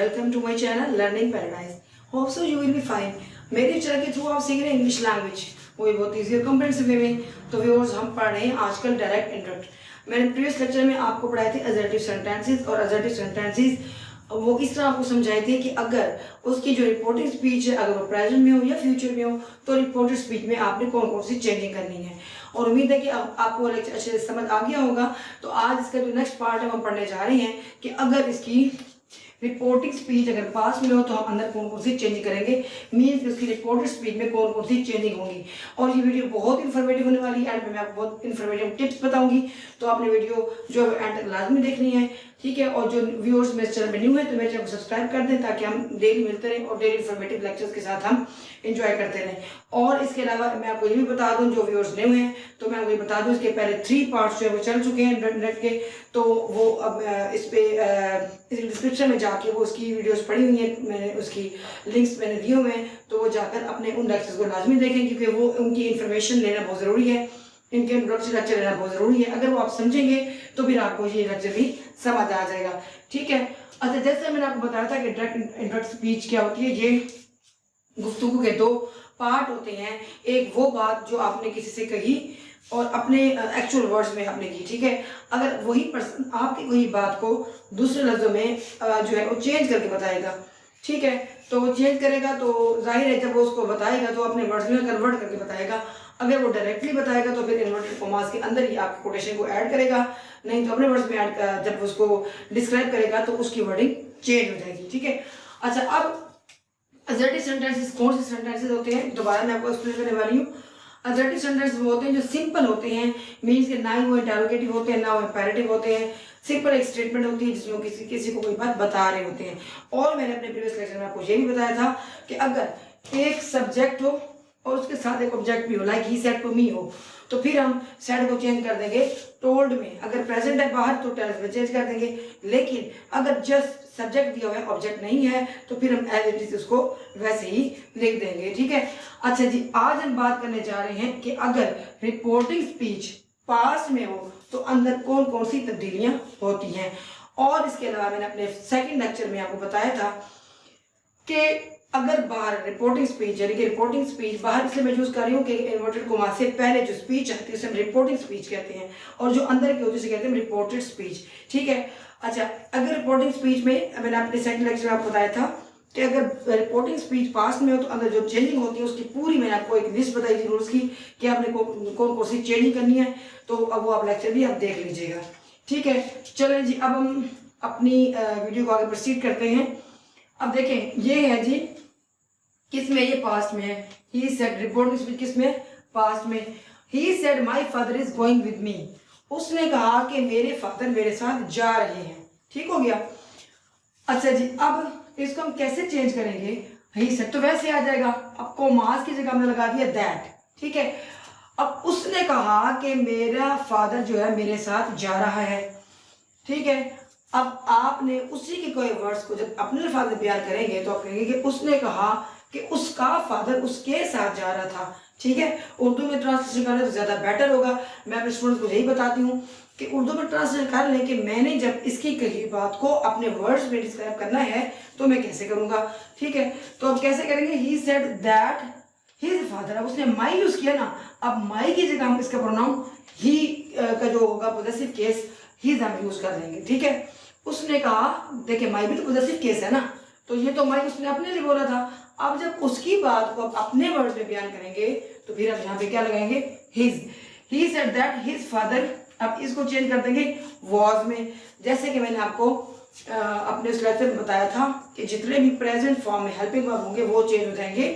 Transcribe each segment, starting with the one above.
welcome to my channel Learning Paradise. Hope so you will be fine. मेरे channel के through आप सीख रहे हैं इंग्लिश लैंग्वेज, वो भी बहुत ईजी और कॉम्प्रिहेंसिव वे में। तो व्यूअर्स, हम पढ़ रहे हैं आजकल डायरेक्ट इंटरेक्ट। मैंने प्रीवियस लेक्चर में आपको पढ़ाए थे असर्टिव सेंटेंसेस, और असर्टिव सेंटेंसेस वो इस तरह आपको समझाए थे कि अगर उसकी जो रिपोर्टिंग स्पीच है, अगर वो प्रेजेंट में हो या फ्यूचर में हो, तो रिपोर्टेड स्पीच में आपने कौन कौन सी चेंजिंग करनी है। और उम्मीद है कि आपको लेक्चर अच्छे से समझ आ गया होगा। तो आज इसका जो नेक्स्ट पार्ट है हम पढ़ने जा रहे हैं कि अगर इसकी रिपोर्टिंग स्पीच अगर पास में हो तो हम अंदर कौन कौन सी चेंजिंग करेंगे, मीन्स कि उसकी रिपोर्टेड स्पीच में कौन कौन सी चेंजिंग होंगी। और ये वीडियो बहुत इन्फॉर्मेटिव होने वाली है, एंड में मैं आपको बहुत इन्फॉर्मेटिव टिप्स बताऊंगी। तो आपने वीडियो जो है एंड तक लाजमी देखनी है, ठीक है। और जो व्यूअर्स मेरे चैनल में न्यू है तो मेरे चैनल को सब्सक्राइब कर दें, ताकि हम डेली मिलते रहें और डेली इन्फॉर्मेटिव लेक्चर्स के साथ हम एंजॉय करते रहें। और इसके अलावा मैं आपको ये भी बता दूं, जो व्यूअर्स न्यू हैं तो मैं आपको ये बता दूं, इसके पहले 3 पार्ट्स जो है वो चल चुके हैं नेट के। तो वो अब इस पे इस डिस्क्रिप्शन में जाके वो उसकी वीडियोस पड़ी हुई हैं, मैंने उसकी लिंक्स मैंने दिए हुए हैं। तो वो जाकर अपने उन लेक्चर्स को लाजमी देखें, क्योंकि वो उनकी इन्फॉर्मेशन लेना बहुत ज़रूरी है, इनके इंट्रोडक्शन लेक्चर लेना बहुत ज़रूरी है। अगर वो आप समझेंगे तो फिर आपको ये लेक्चर भी समझ आ जाएगा, ठीक है। अच्छा, जैसे मैंने आपको बताया था कि डायरेक्ट इंटरेक्ट स्पीच क्या होती है, ये गुफ्तगू के 2 पार्ट होते हैं। एक वो बात जो आपने किसी से कही और अपने एक्चुअल वर्ड्स में आपने की, ठीक है। अगर वही पर्सन आपकी कोई बात को दूसरे लफ्जों में जो है वो चेंज करके बताएगा, ठीक है। तो वो चेंज करेगा तो जाहिर है जब वो उसको बताएगा तो अपने वर्ड्स में कन्वर्ट करके बताएगा। अगर वो डायरेक्टली बताएगा तो फिर इन्वर्टेड कॉमास के अंदर ही आपके कोटेशन को ऐड करेगा, नहीं तो अपने वर्ड्स में ऐड जब उसको डिस्क्राइब करेगा तो उसकी वर्डिंग चेंज हो जाएगी, ठीक है। अच्छा, अब असर्टिव सेंटेंसेस कौन से सेंटेंसेस होते हैं, दोबारा मैं आपको एक्सप्लेन करने वाली हूँ। असर्टिव सेंटेंसेस वो होते हैं जो सिंपल होते हैं, मीन्स के ना ही वो इंटरोगेटिव होते हैं ना वो इंपेरेटिव होते हैं। सिंपल एक स्टेटमेंट होती है जिसमें किसी को कोई बात बता रहे होते हैं। और मैंने अपने प्रीवियस लेक्चर में आपको ये भी बताया था कि अगर एक सब्जेक्ट हो और उसके साथ एक ऑब्जेक्ट भी हो, like he said to me हो, तो फिर हम सेड को चेंज कर देंगे टोल्ड में। अगर प्रेजेंट है बाहर तो टेल्स में चेंज कर देंगे। लेकिन अगर जस्ट सब्जेक्ट दिया हुआ है, ऑब्जेक्ट नहीं है, तो फिर हम एज इट इज उसको वैसे ही लिख देंगे, ठीक है। अच्छा जी, आज हम बात करने जा रहे हैं कि अगर रिपोर्टिंग स्पीच पास्ट में हो तो अंदर कौन कौन सी तब्दीलियां होती हैं। और इसके अलावा मैंने अपने सेकंड लेक्चर में आपको बताया था कि अगर बाहर रिपोर्टिंग स्पीच, यानी कि रिपोर्टिंग स्पीच बाहर इसलिए मैं यूज कर रही हूँ कि इन्वर्टेड कॉमा से पहले जो स्पीच आती है उसे हम रिपोर्टिंग स्पीच कहते हैं, और जो अंदर की होती है उसे कहते हैं रिपोर्टेड स्पीच, ठीक है। अच्छा, अगर रिपोर्टिंग स्पीच में मैंने अपने सेकंड लेक्चर में आपको बताया था कि अगर रिपोर्टिंग स्पीच पास्ट में हो तो अंदर जो चेंजिंग होती है उसकी पूरी मैंने आपको एक लिस्ट बताई थी रूल्स की कि आपने कौन कौन सी चेंजिंग करनी है। तो अब वो आप लेक्चर भी आप देख लीजिएगा, ठीक है। चलें जी, अब हम अपनी वीडियो को आगे प्रोसीड करते हैं। अब देखें, ये है जी किस में, ये पास्ट में है। ही सेड, रिपोर्टिंग स्पीच किस में, पास्ट में। He said my father is going with me, उसने कहा कि मेरे फादर मेरे साथ जा रहे हैं, ठीक हो गया। अच्छा जी, अब इसको हम कैसे चेंज करेंगे, ही सेड तो वैसे आ जाएगा, अब कॉमास की जगह हमने लगा दिया दैट, ठीक है। अब उसने कहा कि मेरा फादर जो है मेरे साथ जा रहा है, ठीक है। अब आपने उसी के कोई वर्ड्स को जब अपने फादर बयान करेंगे तो आप कहेंगे कि उसने कहा कि उसका फादर उसके साथ जा रहा था, ठीक है। उर्दू में ट्रांसलेशन करना तो ज़्यादा बेटर होगा। मैं अपने स्टूडेंट्स को यही बताती हूँ कि उर्दू में ट्रांसलेशन कर लें कि मैंने जब इसकी कही बात को अपने वर्ड्स में डिस्क्राइब करना है तो मैं कैसे करूँगा, ठीक है। तो अब कैसे करेंगे, he said that his father, अब उसने माई यूज़ किया ना, अब माई की जगह हम इसका प्रोनाउन ही का जो होगा पॉजेसिव केस हिज हम यूज़ कर देंगे, ठीक है। उसने कहा, देखिए माई भी तो पॉजेसिव केस है ना, तो ये तो माई उसने अपने लिए बोला था। अब जब उसकी बात को आप अपने वर्ड्स में बयान करेंगे तो फिर आप यहाँ पे क्या लगाएंगे, his. He said that his father, अब इसको चेंज कर देंगे वॉज में। जैसे कि मैंने आपको अपने उस लेक्चर में बताया था कि जितने भी प्रेजेंट फॉर्म में हेल्पिंग वर्ब होंगे वो चेंज हो जाएंगे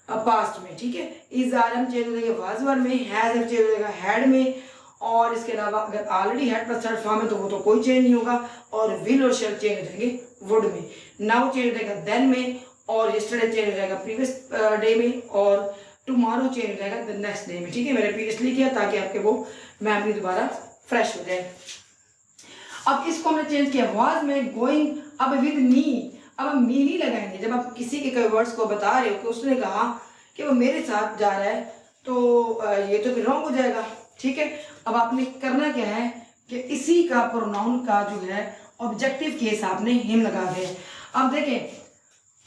पास्ट में, ठीक है। इज आर हम चेंज हो जाएंगे वाज वर्ब में, हैज चेंज हो जाएगा हैड में, और इसके अलावा अगर already had plus third form है तो वो तो कोई चेंज नहीं होगा, और विल और शेल चेंज हो जाएंगे वुड में, नाउ चेंज हो जाएगा देन में, और यस्टरडे चेंज हो जाएगा प्रीवियस डे में, और टुमारो चेंज हो जाएगा द नेक्स्ट डे में, ठीक है। मैंने प्रीवियसली किया ताकि आपके वो मेमोरी दोबारा फ्रेश हो जाए। अब इसको हमने चेंज किया वाज में, गोइंग, अब विद मी। अब हम मी नहीं लगाएंगे जब आप किसी के वर्ड्स को बता रहे हो कि उसने कहा कि वो मेरे साथ जा रहा है, तो ये तो फिर रॉन्ग हो जाएगा, ठीक है। अब आपने करना क्या है कि इसी का प्रोनाउन का जो है ऑब्जेक्टिव केस आपने हिम लगा दिया। अब देखें,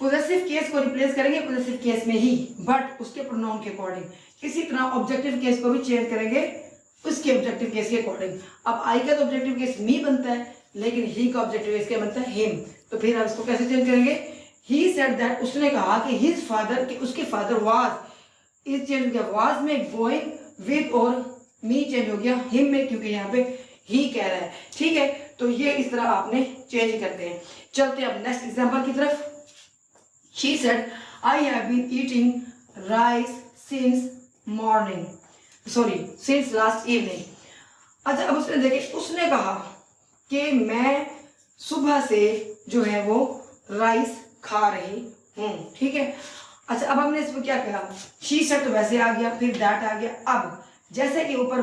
पोजेसिव केस को रिप्लेस करेंगे पोजेसिव केस में ही, बट उसके प्रोनाउन के अकॉर्डिंग। इसी तरह ऑब्जेक्टिव केस को भी चेंज करेंगे उसके ऑब्जेक्टिव केस के अकॉर्डिंग। अब आई का तो ऑब्जेक्टिव केस मी बनता है, लेकिन ही का ऑब्जेक्टिव केस क्या बनता है, हिम। तो फिर आप इसको कैसे चेंज करेंगे, ही सेड दैट, उसने कहा कि हिज फादर, कि उसके फादर वाज, इस चेंज हो गया वाज में गोइंग विद, और मी चेंज हो गया हिम में, क्योंकि यहाँ पे ही कह रहा है। ठीक है, तो ये इस तरह आपने चेंज करते हैं। चलते हैं अब नेक्स्ट एग्जांपल की तरफ। She said I have been eating rice since morning, sorry since last evening. अच्छा, अब उसने देखे, उसने कहा कि मैं सुबह से जो है वो राइस खा रही हूँ। ठीक है, अच्छा अब हमने इसमें क्या कहा, शी सेड तो वैसे आ गया, फिर दैट आ गया। अब जैसे कि ऊपर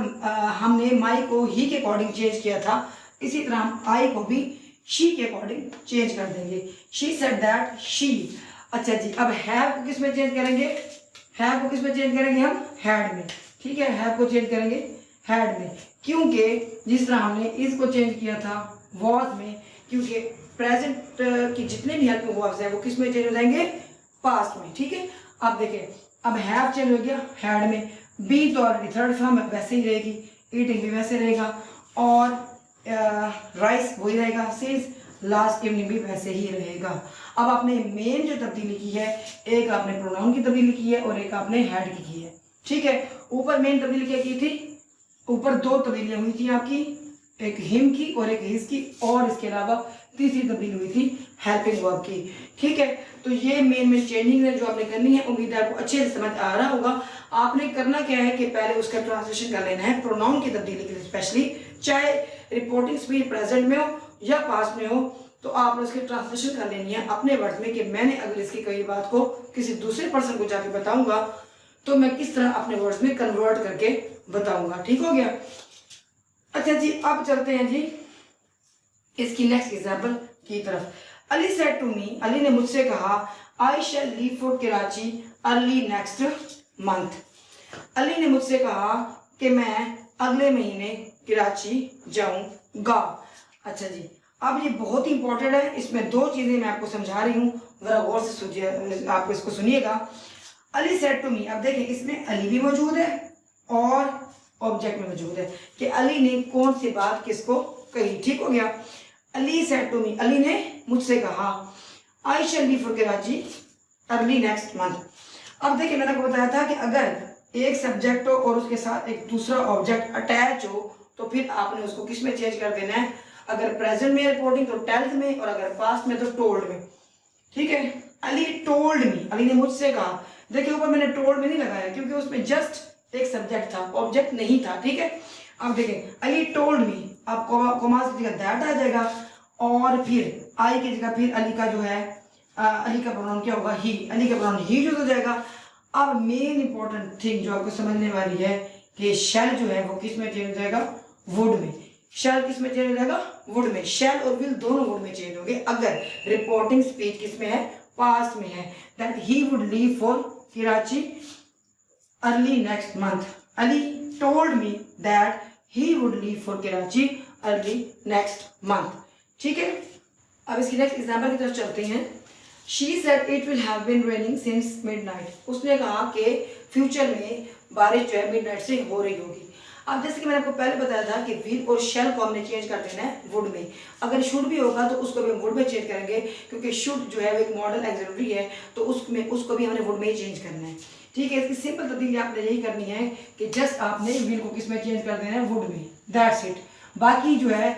हमने माई को ही के अकॉर्डिंग चेंज किया था, इसी तरह हम आई को भी शी के अकॉर्डिंग चेंज कर देंगे। She said that she. अच्छा जी, अब हैव को किस में चेंज करेंगे, हैव को किस में चेंज करेंगे हम, हैड में। ठीक है, हैव को चेंज करेंगे हैड में, क्योंकि जिस तरह हमने इसको चेंज किया था वॉज में, क्योंकि प्रेजेंट की जितने भी हेल्पिंग वर्ब्स हैं वो किस में चेंज हो जाएंगे, पास्ट में। ठीक है, अब देखें, अब हैव चेंज हो गया हैड में, बी तो ऑलरेडी थर्ड फॉर्म वैसे ही रहेगी, ईटिंग भी वैसे रहेगा, और राइस वही रहेगा, सिंस लास्ट इवनिंग भी वैसे ही रहेगा। अब आपने मेन जो तब्दीली की है, एक आपने प्रोनाउन की तब्दीली की है और एक आपने हैड की है। ठीक है, ऊपर मेन तब्दीली क्या की थी, ऊपर दो तब्दीलियां हुई थी आपकी, एक हिम की और एक हिज की, और इसके अलावा तीसरी तब्दीली हुई थी हेल्पिंग वर्ब की। ठीक है, तो ये मेन चेंजिंग है जो आपने करनी है। उम्मीद है आपको अच्छे से समझ आ रहा होगा। आपने करना क्या है कि पहले उसका ट्रांसलेशन कर लेना है प्रोनाउन की तब्दीली के लिए, स्पेशली चाहे रिपोर्टिंग स्पीड प्रेजेंट में हो या पास्ट में हो, तो आपने उसकी ट्रांसलेशन कर लेनी है अपने वर्ड में, कि मैंने अगर इसकी कोई बात को किसी दूसरे पर्सन को जाके बताऊंगा तो मैं किस तरह अपने वर्ड्स में कन्वर्ट करके बताऊंगा। ठीक हो गया। अच्छा जी, अब चलते हैं जी इसकी नेक्स्ट एग्जाम्पल की तरफ। Ali said to me, Ali ने मुझसे कहा, I shall leave for Karachi early next month. Ali ने मुझसे कहा कि मैं अगले महीने कराची जाऊंगा। अच्छा जी, अब ये बहुत ही इंपॉर्टेंट है, इसमें दो चीजें मैं आपको समझा रही हूँ, जरा गौर से सुनिए, आपको इसको सुनिएगा। अली सेड टू मी, अब देखिए इसमें अली भी मौजूद है और ऑब्जेक्ट में मौजूद है कि अली ने कौन सी बात किसको कही। ठीक हो गया, Ali said to me, Ali ने मुझसे कहा, I shall leave for Karachi early next month. अब देखिए मैंने आपको बताया था कि अगर एक सब्जेक्ट हो और उसके साथ एक दूसरा ऑब्जेक्ट अटैच हो तो फिर आपने उसको किस में चेंज कर देना है, अगर प्रेजेंट में रिपोर्टिंग तो टेल्थ में, और अगर पास्ट में तो टोल्ड में। ठीक है, अली टोल्ड मी, अली ने मुझसे कहा। देखिए ऊपर मैंने टोल्ड में नहीं लगाया क्योंकि उसमें जस्ट एक सब्जेक्ट था, ऑब्जेक्ट नहीं था। ठीक है, अब देखें अली टोल्ड मी, आप कोमा की जगह दैट आ जाएगा, और फिर आई की जगह फिर अली का जो है अली का प्रोनाउन क्या होगा, ही, अली का प्रोनाउन ही यूज हो जाएगा। अब मेन इंपॉर्टेंट थिंग जो आपको समझने वाली है कि शैल जो है वो किस में चेंज हो जाएगा, वुड में। शैल किस में चेंज हो जाएगा, वुड में। शैल और विल दोनों वुड में चेंज होंगे अगर रिपोर्टिंग स्पीच किस में है, पास्ट में है। That he would leave for Karachi early next month. Ali told me that he would leave for Karachi early next month. ठीक है, अब इसकी नेक्स्ट एग्जाम्पल की तरफ चलते हैं। She said it will have been raining since midnight. उसने कहा कि फ्यूचर में बारिश जो है मिडनाइट से हो रही होगी। अब जैसे कि मैंने आपको पहले बताया था कि विल और शैल को हमने चेंज कर देना है वुड में। अगर शुड भी होगा तो उसको भी हम वुड में चेंज करेंगे, क्योंकि शुड जो है वो एक मॉडल एक्सिलरी है, तो उसमें उसको भी हमने वुड में ही चेंज करना है। ठीक है, इसकी सिंपल तब्दीली आपने यही करनी है कि जस्ट आपने विल को किस में चेंज कर देना है, वुड में। That's it. बाकी जो है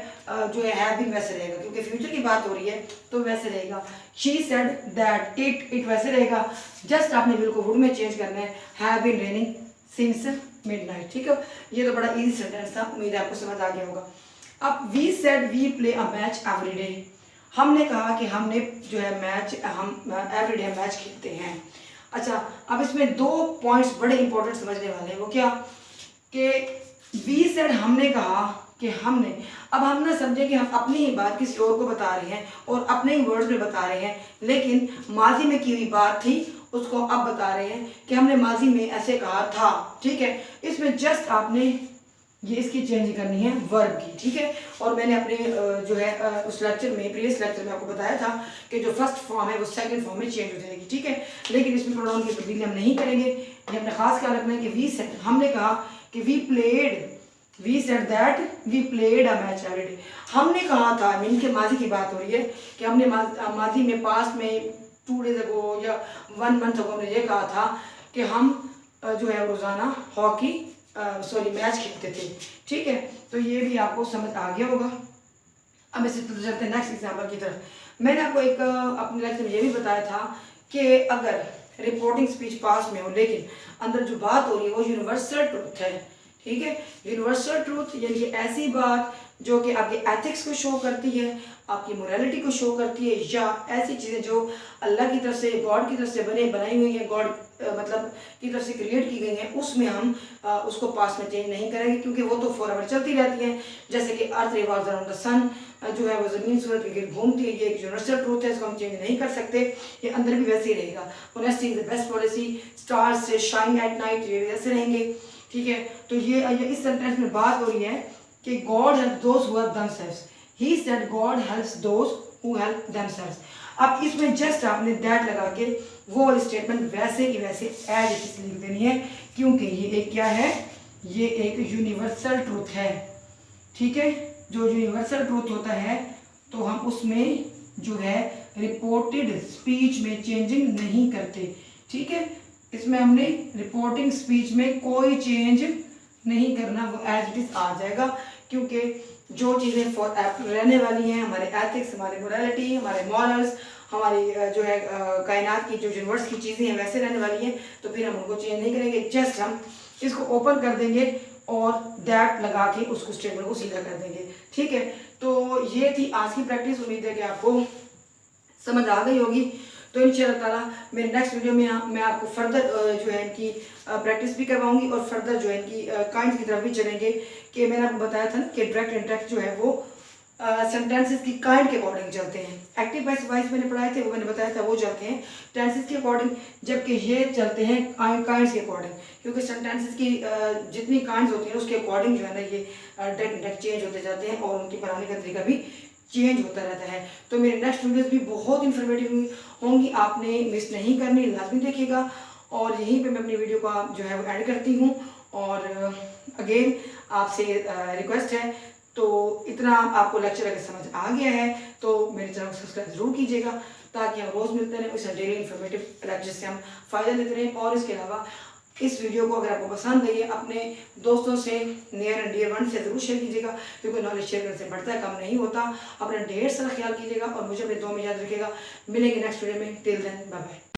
भी वैसे रहेगा, क्योंकि फ्यूचर की बात हो रही है तो वैसे रहेगा। शी सेड दैट इट वैसे रहेगा, जस्ट आपने विल को वुड में चेंज करना है, have been raining since midnight. ठीक है, ये तो बड़ा इजी सेंटेंस था, उम्मीद है आपको समझ आ गया होगा। अब we said we play a match every day. हमने कहा कि हमने जो है मैच, हम एवरी डे मैच खेलते हैं। अच्छा, अब इसमें दो पॉइंट्स बड़े इंपॉर्टेंट समझने वाले हैं। वो क्या कि वी सेड हमने कहा कि हमने, अब हम ना समझे कि हम अपनी ही बात किसी और को बता रहे हैं और अपने ही वर्ड्स में बता रहे हैं, लेकिन माजी में की हुई बात थी उसको अब बता रहे हैं कि हमने माजी में ऐसे कहा था। ठीक है, इसमें जस्ट आपने ये इसकी चेंज करनी है वर्ब की, ठीक है। और मैंने अपने जो है उस लेक्चर में, प्रीवियस लेक्चर में आपको बताया था कि जो फर्स्ट फॉर्म है वो सेकंड फॉर्म में चेंज हो जाएगी, ठीक है। लेकिन इसमें प्रोनाउन की तब्दीली हम नहीं करेंगे। ये अपने खास ख्याल रखना है कि वी सेड, हमने कहा कि we said that we played a match every day. हमने कहा था, इनके माजी की बात हो रही है कि हमने माजी में, पास्ट में 2 डेज अगो या 1 मंथ अगो हमने ये कहा था कि हम जो है रोज़ाना हॉकी मैच खेलते थे, ठीक है। तो ये भी आपको समझ आ गया होगा। अब इसे तो चलते हैं नेक्स्ट एग्जाम्पल की तरफ। मैंने आपको एक अपने लेक्चर में ये भी बताया था कि अगर रिपोर्टिंग स्पीच पास में हो लेकिन अंदर जो बात हो रही है वो यूनिवर्सल ट्रूथ है, ठीक है। यूनिवर्सल ट्रूथ यानी ऐसी बात जो कि आपके एथिक्स को शो करती है, आपकी मोरालिटी को शो करती है, या ऐसी चीज़ें जो अल्लाह की तरफ से, गॉड की तरफ से बनाई हुई है, गॉड मतलब की तरफ से क्रिएट की गई हैं, उसमें हम उसको पास में चेंज नहीं करेंगे क्योंकि वो तो फॉरएवर चलती रहती हैं। जैसे कि अर्थ रिवॉल्व्स अराउंड द सन, जो है वो ज़मीन सूरज के गिर्द घूमती है, ये एक यूनिवर्सल ट्रूथ है, इसको हम चेंज नहीं कर सकते। ये अंदर भी वैसे ही रहेगा। Honesty is the best policy, stars से शाइन एट नाइट, ये वैसे रहेंगे, ठीक है। तो ये इस सेंटेंस में बात हो रही है कि God help those who help themselves. He said God helps those who help themselves. अब इसमें जस्ट आपने दैट लगा के वो स्टेटमेंट वैसे की वैसे एज इट इज लिख देनी है क्योंकि ये एक क्या है, ये एक यूनिवर्सल ट्रूथ है, ठीक है। जो यूनिवर्सल ट्रूथ होता है तो हम उसमें जो है रिपोर्टेड स्पीच में चेंजिंग नहीं करते, ठीक है। इसमें हमने रिपोर्टिंग स्पीच में कोई चेंज नहीं करना, वो एज इट इज आ जाएगा क्योंकि जो चीज़ें फॉर रहने वाली हैं, हमारे एथिक्स, हमारे मोरालिटी, हमारे मॉरल्स, हमारी जो है कायनात की जो यूनिवर्स की चीज़ें हैं वैसे रहने वाली हैं, तो फिर हम उनको चेंज नहीं करेंगे। जस्ट हम इसको ओपन कर देंगे और दैट लगा के उसको स्टेटमेंट को सीधा कर देंगे, ठीक है। तो ये थी आज की प्रैक्टिस। उम्मीद है कि आपको समझ आ गई होगी। तो इंशाअल्लाह ताला मेरे नेक्स्ट वीडियो में मैं आपको फर्दर जो है इनकी प्रैक्टिस भी करवाऊंगी और फर्दर जो है इनकी काइंड की तरफ भी चलेंगे कि मैंने आपको बताया था ना कि डायरेक्ट इंटरेक्ट जो है वो सेंटेंसेस की काइंड के अकॉर्डिंग चलते हैं। एक्टिव पैसिव वॉइस मैंने पढ़ाए थे, वो मैंने बताया था वो चलते हैं टेंसेस के अकॉर्डिंग, जबकि ये चलते हैं काइंड्स के अकॉर्डिंग, क्योंकि सेंटेंसेस की जितनी काइंड्स होती हैं उसके अकॉर्डिंग जो है ना ये डायरेक्ट इंटरेक्ट चेंज होते जाते हैं और उनकी पढ़ाने का तरीका भी चेंज होता रहता है। तो मेरे नेक्स्ट वीडियोस भी बहुत इन्फॉर्मेटिव होंगी, आपने मिस नहीं करनी, लाजमी देखिएगा। और यहीं पे मैं अपनी वीडियो का जो है वो ऐड करती हूँ। और अगेन आपसे रिक्वेस्ट है, तो इतना आपको लेक्चर अगर समझ आ गया है तो मेरे चैनल को सब्सक्राइब जरूर कीजिएगा ताकि हम रोज़ मिलते रहें, उस डेली इन्फॉर्मेटिव लेक्चर से हम फ़ायदा लेते रहें। और इसके अलावा इस वीडियो को अगर आपको पसंद आई है अपने दोस्तों से, नियर एंड डियर वन से ज़रूर शेयर कीजिएगा क्योंकि नॉलेज शेयर करने से बढ़ता है, कम नहीं होता। अपना ढेर सारा ख्याल कीजिएगा और मुझे अपने दुआ में याद रखिएगा। मिलेंगे नेक्स्ट वीडियो में। Till then bye bye.